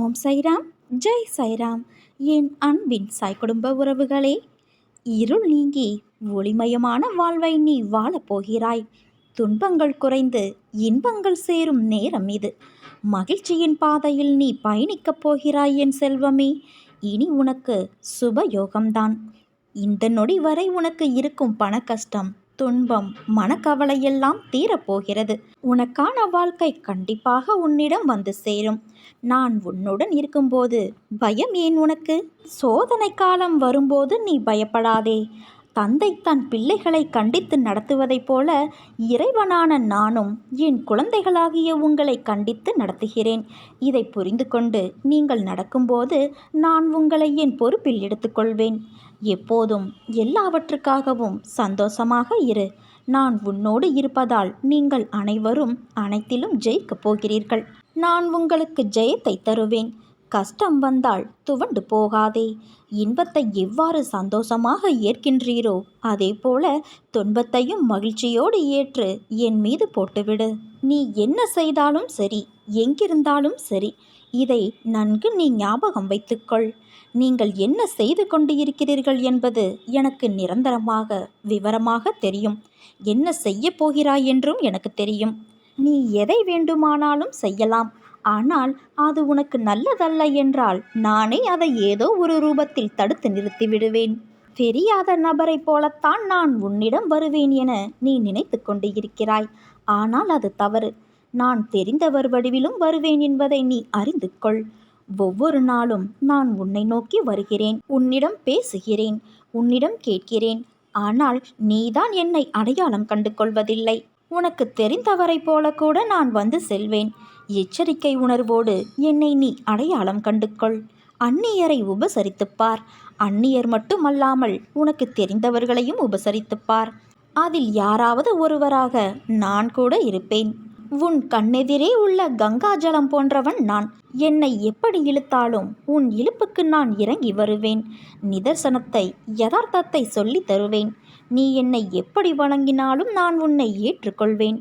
ஓம் சைராம், ஜெய் சைராம். என் அன்பின் சாய் குடும்ப உறவுகளே, இருள் நீங்கி ஒளிமயமான வாழ்வை நீ வாழப்போகிறாய். துன்பங்கள் குறைந்து இன்பங்கள் சேரும் நேரம் இது. மகிழ்ச்சியின் பாதையில் நீ பயணிக்கப் போகிறாய் என் செல்வமே. இனி உனக்கு சுபயோகம்தான். இந்த நொடி வரை உனக்கு இருக்கும் பண கஷ்டம், துன்பம், மனக்கவலையெல்லாம் தீரப்போகிறது. உனக்கான வாழ்க்கை கண்டிப்பாக உன்னிடம் வந்து சேரும். நான் உன்னுடன் இருக்கும்போது பயம் ஏன் உனக்கு? சோதனை காலம் வரும்போது நீ பயப்படாதே. தந்தை தன் பிள்ளைகளை கண்டித்து நடத்துவதைப் போல இறைவனான நானும் என் குழந்தைகளாகிய உங்களை கண்டித்து நடத்துகிறேன். இதை புரிந்து கொண்டு நீங்கள் நடக்கும்போது நான் உங்களை என் பொறுப்பில் எடுத்துக்கொள்வேன். எப்போதும் எல்லாவற்றுக்காகவும் சந்தோஷமாக இரு. நான் உன்னோடு இருப்பதால் நீங்கள் அனைவரும் அனைத்திலும் ஜெயிக்கப் போகிறீர்கள். நான் உங்களுக்கு ஜெயத்தை தருவேன். கஷ்டம் வந்தால் துவண்டு போகாதே. இன்பத்தை எவ்வாறு சந்தோஷமாக ஏற்கின்றீரோ அதே போல துன்பத்தையும் மகிழ்ச்சியோடு ஏற்று என் மீது போட்டுவிடு. நீ என்ன செய்தாலும் சரி, எங்கிருந்தாலும் சரி, இதை நன்கு நீ ஞாபகம் வைத்துக்கொள். நீங்கள் என்ன செய்து கொண்டு இருக்கிறீர்கள் என்பது எனக்கு நிரந்தரமாக விவரமாக தெரியும். என்ன செய்ய போகிறாய் என்றும் எனக்கு தெரியும். நீ எதை வேண்டுமானாலும் செய்யலாம். ஆனால் அது உனக்கு நல்லதல்ல என்றால் நானே அதை ஏதோ ஒரு ரூபத்தில் தடுத்து நிறுத்தி விடுவேன். தெரியாத நபரைப் போலத்தான் நான் உன்னிடம் வருவேன் என நீ நினைத்து கொண்டு இருக்கிறாய். ஆனால் அது தவறு. நான் தெரிந்தவர் வடிவிலும் வருவேன் என்பதை நீ அறிந்து கொள். ஒவ்வொரு நாளும் நான் உன்னை நோக்கி வருகிறேன். உன்னிடம் பேசுகிறேன், உன்னிடம் கேட்கிறேன். ஆனால் நீதான் என்னை அடையாளம் கண்டு கொள்வதில்லை. உனக்கு தெரிந்தவரை போல கூட நான் வந்து செல்வேன். எச்சரிக்கை உணர்வோடு என்னை நீ அடையாளம் கண்டு கொள். அந்நியரை உபசரித்துப்பார். அந்நியர் மட்டுமல்லாமல் உனக்கு தெரிந்தவர்களையும் உபசரித்துப்பார். அதில் யாராவது ஒருவராக நான் கூட இருப்பேன். உன் கண்ணெதிரே உள்ள கங்காஜலம் போன்றவன் நான். என்னை எப்படி இழுத்தாலும் உன் இழுப்புக்கு நான் இறங்கி வருவேன். நிதர்சனத்தை, யதார்த்தத்தை சொல்லி தருவேன். நீ என்னை எப்படி வணங்கினாலும் நான் உன்னை ஏற்றுக்கொள்வேன்.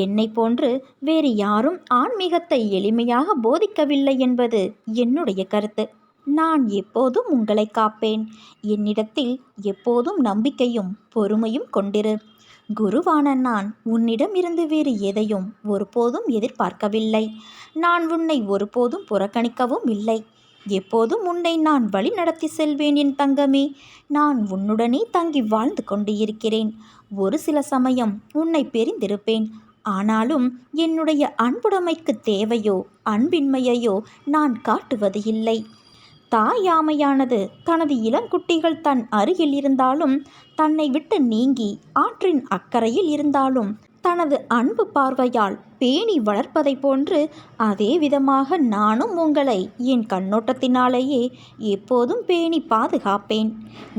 என்னை போன்று வேறு யாரும் ஆன்மீகத்தை எளிமையாக போதிக்கவில்லை என்பது என்னுடைய கருத்து. நான் எப்போதும் உங்களை காப்பேன். என்னிடத்தில் எப்போதும் நம்பிக்கையும் பொறுமையும் கொண்டிரு. குருவான நான் உன்னிடம் இருந்து வேறு எதையும் ஒருபோதும் எதிர்பார்க்கவில்லை. நான் உன்னை ஒருபோதும் புறக்கணிக்கவும் இல்லை. எப்போதும் உன்னை நான் வழி நடத்தி செல்வேன் என் தங்கமே. நான் உன்னுடனே தங்கி வாழ்ந்து கொண்டு இருக்கிறேன். ஒரு சில சமயம் உன்னை பிரிந்திருப்பேன். ஆனாலும் என்னுடைய அன்புடைமைக்கு தேவையோ அன்பின்மையையோ நான் காட்டுவது இல்லை. தாயாமையானது தனது இளங்குட்டிகள் தன் அருகில் இருந்தாலும், தன்னை விட்டு நீங்கி ஆற்றின் அக்கறையில் இருந்தாலும் தனது அன்பு பார்வையால் பேணி வளர்ப்பதை போன்று அதே விதமாக நானும் உங்களை என் கண்ணோட்டத்தினாலேயே எப்போதும் பேணி பாதுகாப்பேன்.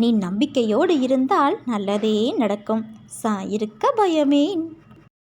நீ நம்பிக்கையோடு இருந்தால் நல்லதே நடக்கும். சாயிருக்க பயமேன்.